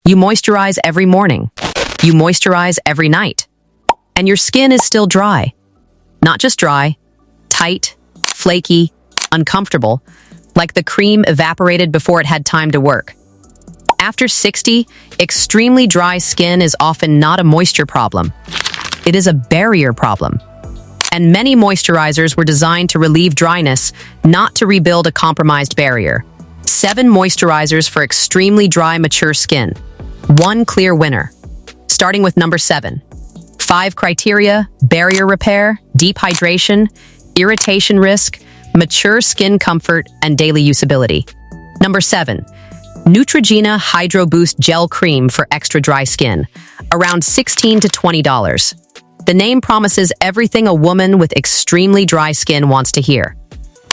You moisturize every morning. You moisturize every night. And your skin is still dry. Not just dry, tight, flaky, uncomfortable, like the cream evaporated before it had time to work. After 60, extremely dry skin is often not a moisture problem. It is a barrier problem. And many moisturizers were designed to relieve dryness, not to rebuild a compromised barrier. 7 moisturizers for extremely dry, mature skin. 1 clear winner. Starting with number 7. 5 criteria: barrier repair, deep hydration, irritation risk, mature skin comfort, and daily usability. Number 7. Neutrogena Hydro Boost Gel Cream for extra dry skin. Around $16 to $20. The name promises everything a woman with extremely dry skin wants to hear.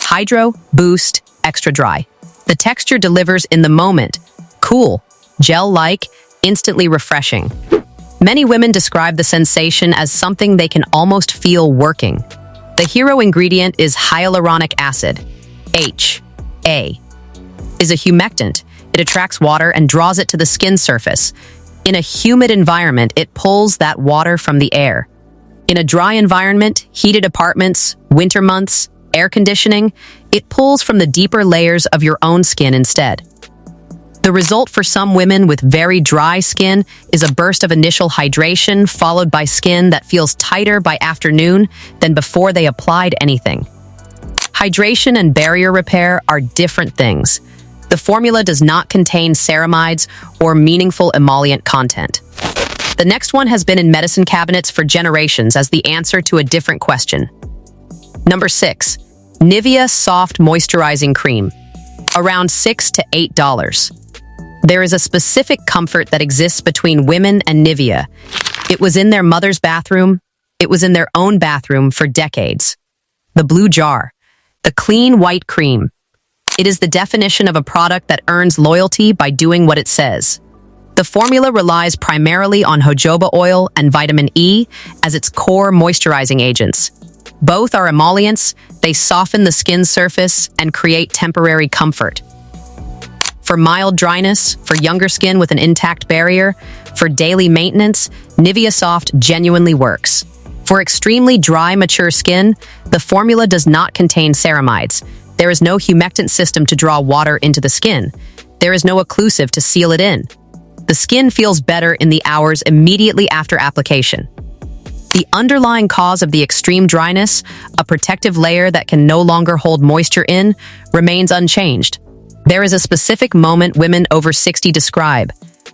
Hydro Boost Extra Dry. The texture delivers in the moment. Cool, gel-like, instantly refreshing. Many women describe the sensation as something they can almost feel working. The hero ingredient is hyaluronic acid. HA is a humectant. It attracts water and draws it to the skin surface. In a humid environment, it pulls that water from the air. In a dry environment, heated apartments, winter months, air conditioning, it pulls from the deeper layers of your own skin instead. The result for some women with very dry skin is a burst of initial hydration followed by skin that feels tighter by afternoon than before they applied anything. Hydration and barrier repair are different things. The formula does not contain ceramides or meaningful emollient content. The next one has been in medicine cabinets for generations as the answer to a different question. Number 6. Nivea Soft Moisturizing Cream. Around $6 to $8. There is a specific comfort that exists between women and Nivea. It was in their mother's bathroom. It was in their own bathroom for decades. The blue jar. The clean white cream. It is the definition of a product that earns loyalty by doing what it says. The formula relies primarily on jojoba oil and vitamin E as its core moisturizing agents. Both are emollients. They soften the skin surface and create temporary comfort. For mild dryness, for younger skin with an intact barrier, for daily maintenance, Nivea Soft genuinely works. For extremely dry, mature skin, the formula does not contain ceramides. There is no humectant system to draw water into the skin. There is no occlusive to seal it in. The skin feels better in the hours immediately after application. The underlying cause of the extreme dryness, a protective layer that can no longer hold moisture in, remains unchanged. There is a specific moment women over 60 describe.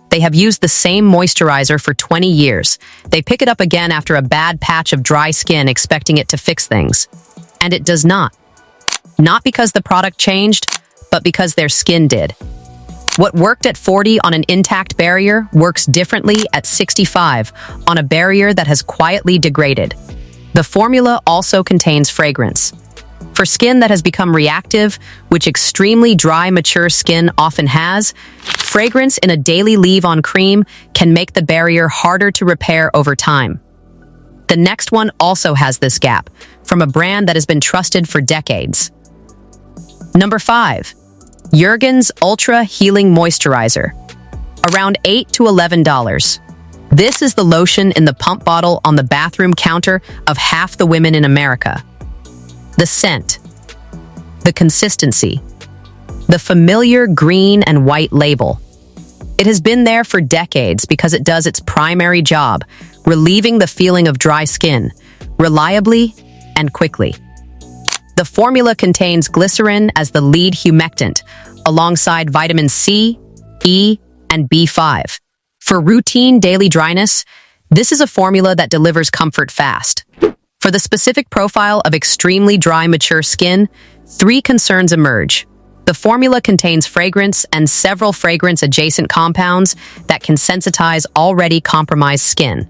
They have used the same moisturizer for 20 years. They pick it up again after a bad patch of dry skin expecting it to fix things. And it does not. Not because the product changed, but because their skin did. What worked at 40 on an intact barrier works differently at 65 on a barrier that has quietly degraded. The formula also contains fragrance. For skin that has become reactive, which extremely dry, mature skin often has, fragrance in a daily leave-on cream can make the barrier harder to repair over time. The next one also has this gap, from a brand that has been trusted for decades. Number 5. Jergens Ultra Healing Moisturizer. Around $8 to $11. This is the lotion in the pump bottle on the bathroom counter of half the women in America. The scent. The consistency. The familiar green and white label. It has been there for decades because it does its primary job, relieving the feeling of dry skin, reliably and quickly. The formula contains glycerin as the lead humectant, alongside vitamin C, E, and B5. For routine daily dryness, this is a formula that delivers comfort fast. For the specific profile of extremely dry, mature skin, 3 concerns emerge. The formula contains fragrance and several fragrance-adjacent compounds that can sensitize already compromised skin.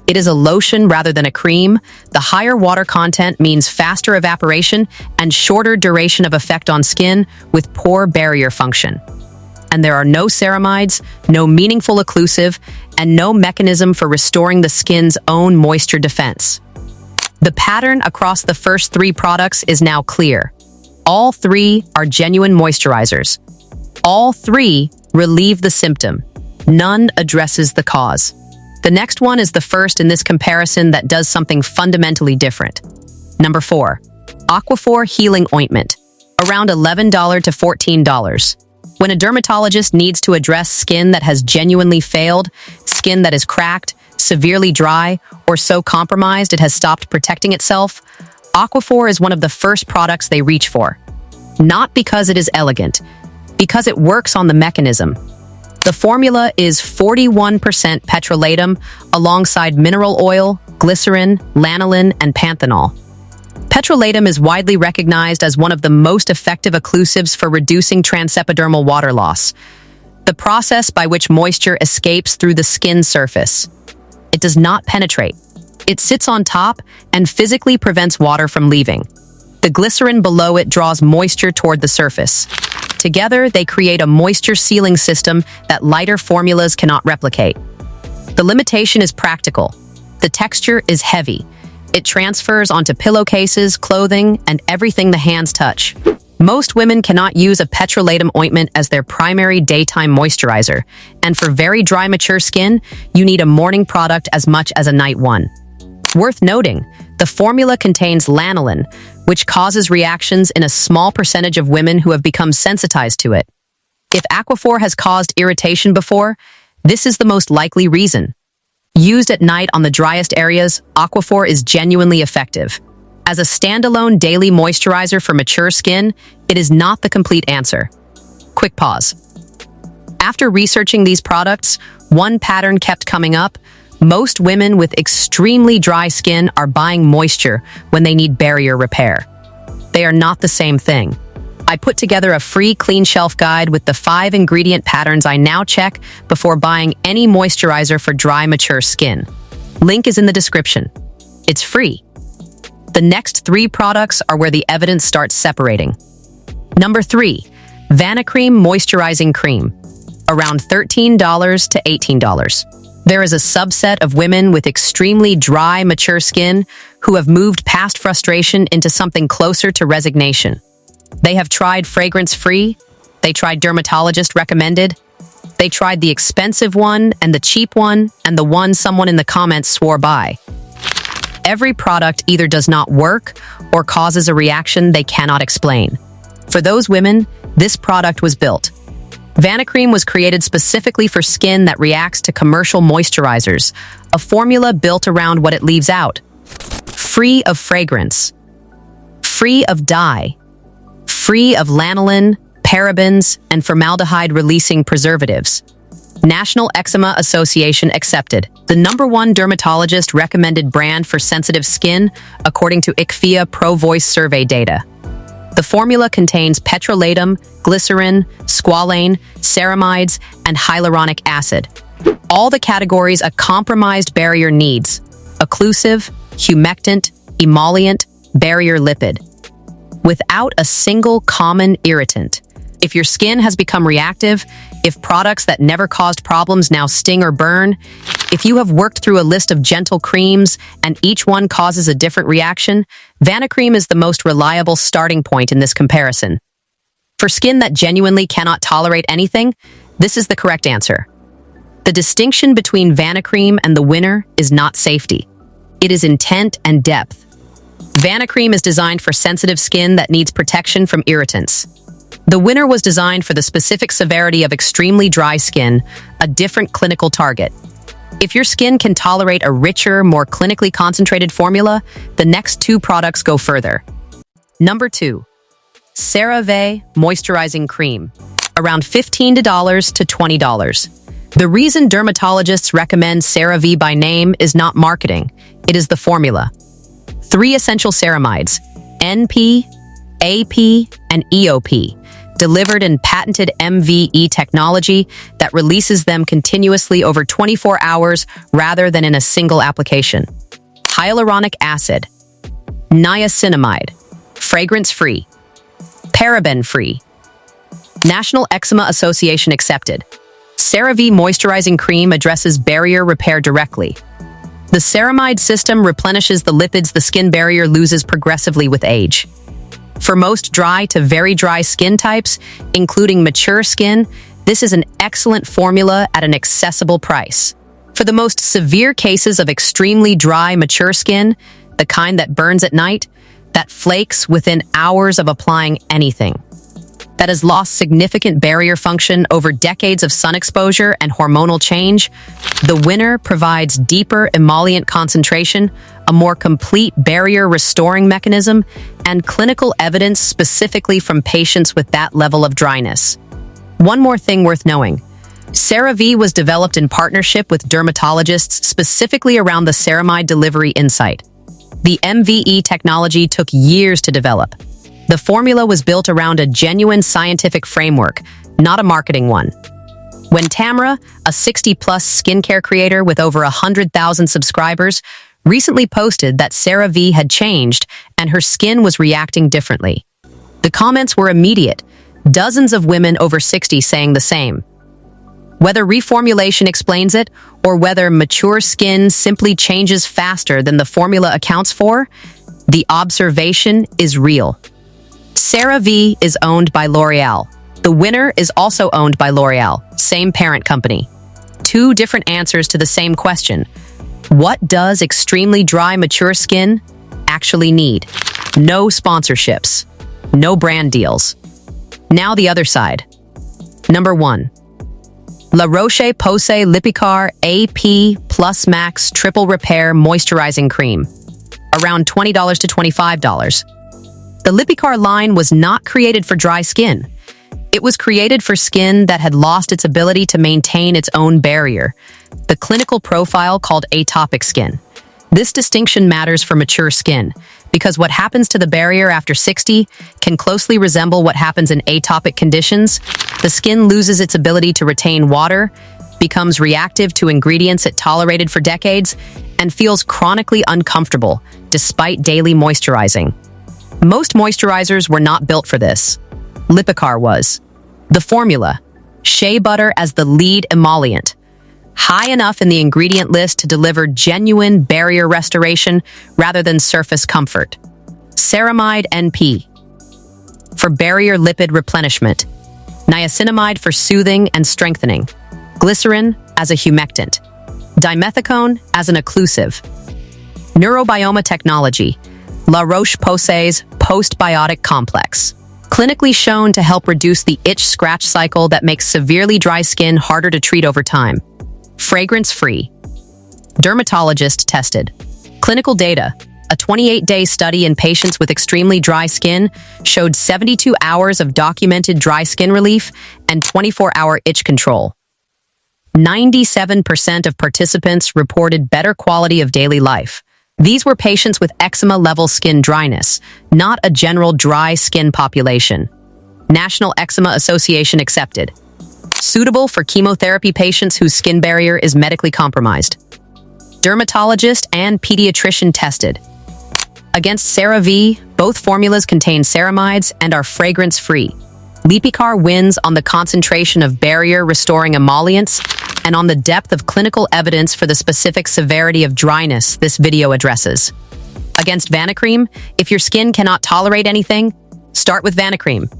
It is a lotion rather than a cream. The higher water content means faster evaporation and shorter duration of effect on skin with poor barrier function. And there are no ceramides, no meaningful occlusive, and no mechanism for restoring the skin's own moisture defense. The pattern across the first 3 products is now clear. All 3 are genuine moisturizers. All 3 relieve the symptom. None addresses the cause. The next one is the first in this comparison that does something fundamentally different. Number 4. Aquaphor Healing Ointment, around $11 to $14. When a dermatologist needs to address skin that has genuinely failed, skin that is cracked, severely dry, or so compromised it has stopped protecting itself, Aquaphor is one of the first products they reach for. Not because it is elegant, because it works on the mechanism. The formula is 41% petrolatum alongside mineral oil, glycerin, lanolin, and panthenol. Petrolatum is widely recognized as one of the most effective occlusives for reducing transepidermal water loss, the process by which moisture escapes through the skin surface. It does not penetrate. It sits on top and physically prevents water from leaving. The glycerin below it draws moisture toward the surface. Together, they create a moisture sealing system that lighter formulas cannot replicate. The limitation is practical. The texture is heavy. It transfers onto pillowcases, clothing, and everything the hands touch. Most women cannot use a petrolatum ointment as their primary daytime moisturizer, and for very dry, mature skin, you need a morning product as much as a night one. Worth noting, the formula contains lanolin, which causes reactions in a small percentage of women who have become sensitized to it. If Aquaphor has caused irritation before, this is the most likely reason. Used at night on the driest areas, Aquaphor is genuinely effective. As a standalone daily moisturizer for mature skin, it is not the complete answer. Quick pause. After researching these products, one pattern kept coming up. Most women with extremely dry skin are buying moisture when they need barrier repair. They are not the same thing. I put together a free CleanShelf guide with the 5 ingredient patterns I now check before buying any moisturizer for dry, mature skin. Link is in the description. It's free. The next 3 products are where the evidence starts separating. Number 3, Vanicream Moisturizing Cream, around $13 to $18. There is a subset of women with extremely dry, mature skin who have moved past frustration into something closer to resignation. They have tried fragrance-free, they tried dermatologist-recommended, they tried the expensive one and the cheap one and the one someone in the comments swore by. Every product either does not work or causes a reaction they cannot explain. For those women, this product was built. Vanicream was created specifically for skin that reacts to commercial moisturizers, a formula built around what it leaves out. Free of fragrance, free of dye, free of lanolin, parabens, and formaldehyde-releasing preservatives. National Eczema Association accepted, the #1 dermatologist recommended brand for sensitive skin, according to IQVIA Pro Voice survey data. The formula contains petrolatum, glycerin, squalane, ceramides, and hyaluronic acid. All the categories a compromised barrier needs: occlusive, humectant, emollient, barrier lipid. Without a single common irritant. If your skin has become reactive, if products that never caused problems now sting or burn, if you have worked through a list of gentle creams and each one causes a different reaction, Vanicream is the most reliable starting point in this comparison. For skin that genuinely cannot tolerate anything, this is the correct answer. The distinction between Vanicream and the winner is not safety. It is intent and depth. Vanicream is designed for sensitive skin that needs protection from irritants. The winner was designed for the specific severity of extremely dry skin, a different clinical target. If your skin can tolerate a richer, more clinically concentrated formula, the next 2 products go further. Number 2, CeraVe Moisturizing Cream, around $15 to $20. The reason dermatologists recommend CeraVe by name is not marketing, it is the formula. 3 essential ceramides, NP, AP, and EOP, delivered in patented MVE technology that releases them continuously over 24 hours rather than in a single application. Hyaluronic acid, niacinamide, fragrance-free, paraben-free. National Eczema Association accepted. CeraVe Moisturizing Cream addresses barrier repair directly. The ceramide system replenishes the lipids the skin barrier loses progressively with age. For most dry to very dry skin types, including mature skin, This is an excellent formula at an accessible price. For the most severe cases of extremely dry, mature skin, the kind that burns at night, that flakes within hours of applying anything, that has lost significant barrier function over decades of sun exposure and hormonal change, the winner provides deeper emollient concentration, a more complete barrier-restoring mechanism, and clinical evidence specifically from patients with that level of dryness. One more thing worth knowing. CeraVe was developed in partnership with dermatologists specifically around the ceramide delivery insight. The MVE technology took years to develop. The formula was built around a genuine scientific framework, not a marketing one. When Tamara, a 60-plus skincare creator with over 100,000 subscribers, recently posted that CeraVe had changed and her skin was reacting differently. The comments were immediate, dozens of women over 60 saying the same. Whether reformulation explains it, or whether mature skin simply changes faster than the formula accounts for, the observation is real. CeraVe is owned by L'Oreal. The winner is also owned by L'Oreal, same parent company. Two different answers to the same question. What does extremely dry, mature skin actually need? No sponsorships. No brand deals. Now the other side. Number 1. La Roche-Posay Lipikar AP+MAX Triple Repair Moisturizing Cream. Around $20 to $25. The Lipikar line was not created for dry skin. It was created for skin that had lost its ability to maintain its own barrier, the clinical profile called atopic skin. This distinction matters for mature skin, because what happens to the barrier after 60 can closely resemble what happens in atopic conditions. The skin loses its ability to retain water, becomes reactive to ingredients it tolerated for decades, and feels chronically uncomfortable despite daily moisturizing. Most moisturizers were not built for this. Lipikar was. The formula: shea butter as the lead emollient, high enough in the ingredient list to deliver genuine barrier restoration rather than surface comfort. Ceramide NP for barrier lipid replenishment. Niacinamide for soothing and strengthening. Glycerin as a humectant. Dimethicone as an occlusive. Neurobioma technology. La Roche-Posay's postbiotic complex. Clinically shown to help reduce the itch-scratch cycle that makes severely dry skin harder to treat over time. Fragrance-free. Dermatologist tested. Clinical data. A 28-day study in patients with extremely dry skin showed 72 hours of documented dry skin relief and 24-hour itch control. 97% of participants reported better quality of daily life. These were patients with eczema-level skin dryness, not a general dry skin population. National Eczema Association accepted. Suitable for chemotherapy patients whose skin barrier is medically compromised. Dermatologist and pediatrician tested. Against CeraVe, both formulas contain ceramides and are fragrance-free. Lipikar wins on the concentration of barrier-restoring emollients and on the depth of clinical evidence for the specific severity of dryness this video addresses. Against Vanicream, if your skin cannot tolerate anything, start with Vanicream.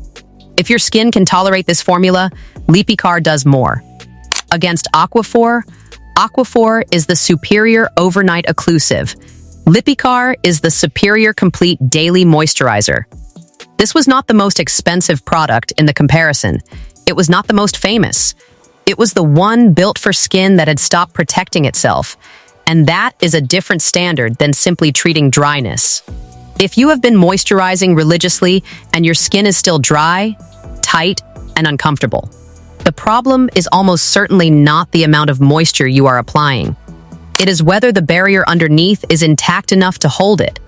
If your skin can tolerate this formula, Lipikar does more. Against Aquaphor, Aquaphor is the superior overnight occlusive. Lipikar is the superior complete daily moisturizer. This was not the most expensive product in the comparison. It was not the most famous. It was the one built for skin that had stopped protecting itself. And that is a different standard than simply treating dryness. If you have been moisturizing religiously and your skin is still dry, tight, and uncomfortable, the problem is almost certainly not the amount of moisture you are applying. It is whether the barrier underneath is intact enough to hold it.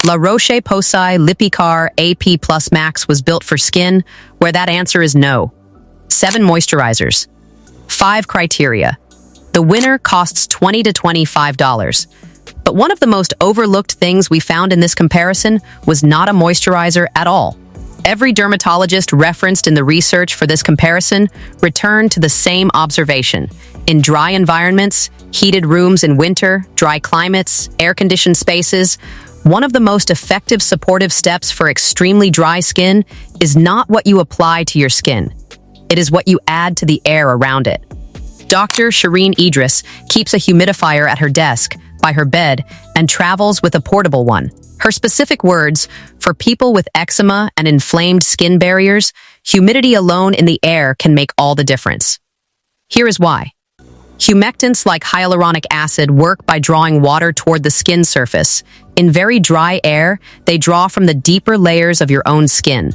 La Roche-Posay Lipikar AP+MAX was built for skin where that answer is no. 7 moisturizers. 5 criteria. The winner costs $20 to $25. But one of the most overlooked things we found in this comparison was not a moisturizer at all. Every dermatologist referenced in the research for this comparison returned to the same observation. In dry environments, heated rooms in winter, dry climates, air-conditioned spaces, one of the most effective supportive steps for extremely dry skin is not what you apply to your skin. It is what you add to the air around it. Dr. Shireen Idris keeps a humidifier at her desk, by her bed, and travels with a portable one. Her specific words: for people with eczema and inflamed skin barriers, humidity alone in the air can make all the difference. Here is why. Humectants like hyaluronic acid work by drawing water toward the skin surface. In very dry air, they draw from the deeper layers of your own skin.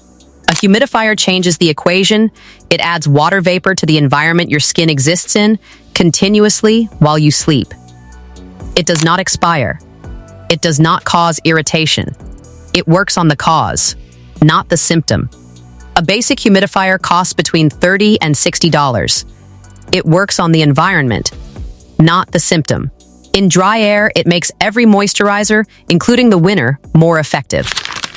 A humidifier changes the equation. It adds water vapor to the environment your skin exists in, continuously while you sleep. It does not expire. It does not cause irritation. It works on the cause, not the symptom. A basic humidifier costs between $30 and $60. It works on the environment, not the symptom. In dry air, it makes every moisturizer, including the winner, more effective.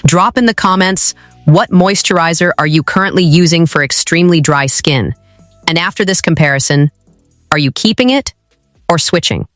Drop in the comments, what moisturizer are you currently using for extremely dry skin? And after this comparison, are you keeping it or switching?